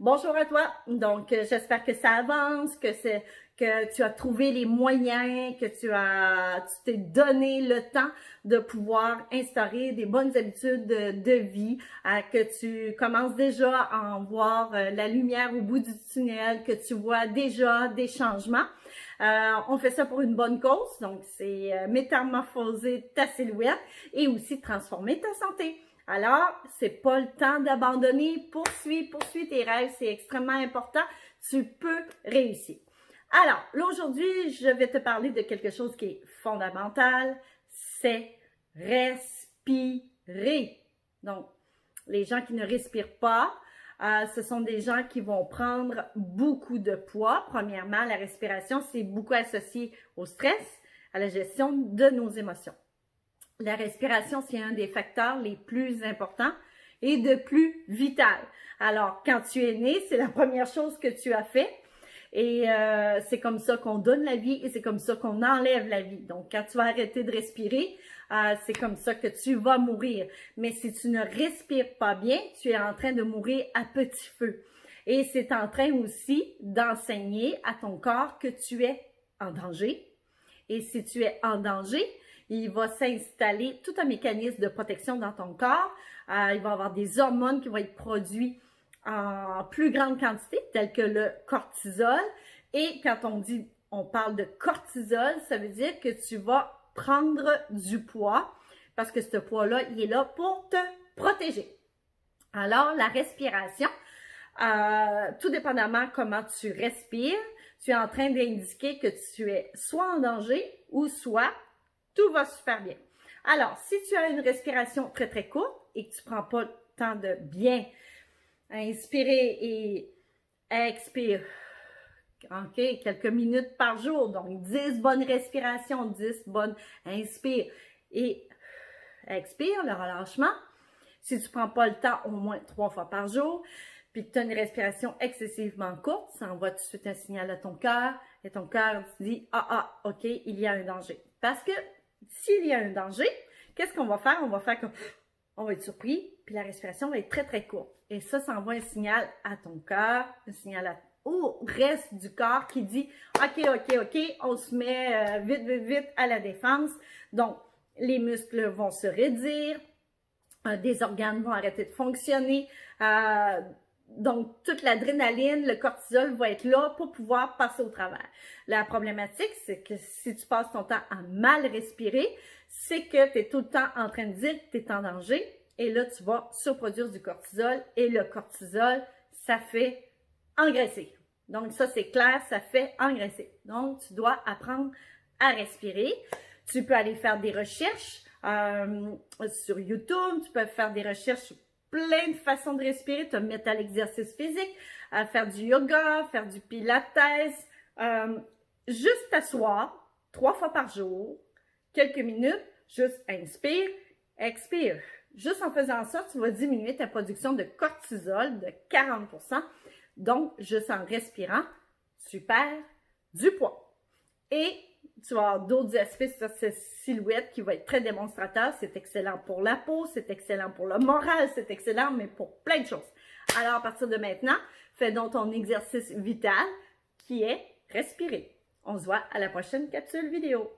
Bonjour à toi. Donc, j'espère que ça avance, que tu as trouvé les moyens, que tu t'es donné le temps de pouvoir instaurer des bonnes habitudes de vie, que tu commences déjà à en voir la lumière au bout du tunnel, que tu vois déjà des changements. On fait ça pour une bonne cause, donc c'est métamorphoser ta silhouette et aussi transformer ta santé. Alors, c'est pas le temps d'abandonner. Poursuis tes rêves, c'est extrêmement important. Tu peux réussir. Alors, là, aujourd'hui, je vais te parler de quelque chose qui est fondamental, c'est respirer. Donc, les gens qui ne respirent pas, ce sont des gens qui vont prendre beaucoup de poids. Premièrement, la respiration, c'est beaucoup associé au stress, à la gestion de nos émotions. La respiration, c'est un des facteurs les plus importants et de plus vital. Alors, quand tu es né, c'est la première chose que tu as fait. Et c'est comme ça qu'on donne la vie et c'est comme ça qu'on enlève la vie. Donc, quand tu vas arrêter de respirer, c'est comme ça que tu vas mourir. Mais si tu ne respires pas bien, tu es en train de mourir à petit feu. Et c'est en train aussi d'enseigner à ton corps que tu es en danger. Et si tu es en danger, il va s'installer tout un mécanisme de protection dans ton corps. Il va y avoir des hormones qui vont être produites en plus grande quantité, telles que le cortisol. Et quand on parle de cortisol, ça veut dire que tu vas prendre du poids parce que ce poids-là, il est là pour te protéger. Alors, la respiration, tout dépendamment comment tu respires, tu es en train d'indiquer que tu es soit en danger ou soit tout va super bien. Alors, si tu as une respiration très, très courte et que tu ne prends pas le temps de bien inspirer et expirer, OK, quelques minutes par jour, donc 10 bonnes respirations, 10 bonnes inspire et expire, le relâchement. Si tu ne prends pas le temps au moins 3 fois par jour, puis que tu as une respiration excessivement courte, ça envoie tout de suite un signal à ton cœur et ton cœur te dit « OK, il y a un danger. » Parce que s'il y a un danger, qu'est-ce qu'on va faire? On va faire comme, on va être surpris, puis la respiration va être très, très courte. Et ça envoie un signal à ton cœur, un signal au reste du corps qui dit, OK, on se met vite à la défense. Donc, les muscles vont se réduire, des organes vont arrêter de fonctionner, donc, toute l'adrénaline, le cortisol va être là pour pouvoir passer au travers. La problématique, c'est que si tu passes ton temps à mal respirer, c'est que tu es tout le temps en train de dire que tu es en danger et là, tu vas surproduire du cortisol et le cortisol, ça fait engraisser. Donc, ça, c'est clair, ça fait engraisser. Donc, tu dois apprendre à respirer. Tu peux aller faire des recherches sur YouTube, tu peux faire des recherches plein de façons de respirer, te mettre à l'exercice physique, à faire du yoga, faire du pilates, juste t'asseoir 3 fois par jour, quelques minutes, juste inspire, expire. Juste en faisant ça, tu vas diminuer ta production de cortisol de 40%. Donc, juste en respirant, tu perds du poids. Et tu vas avoir d'autres aspects sur cette silhouette qui va être très démonstrateur. C'est excellent pour la peau, c'est excellent pour le moral, c'est excellent, mais pour plein de choses. Alors, à partir de maintenant, fais donc ton exercice vital qui est respirer. On se voit à la prochaine capsule vidéo.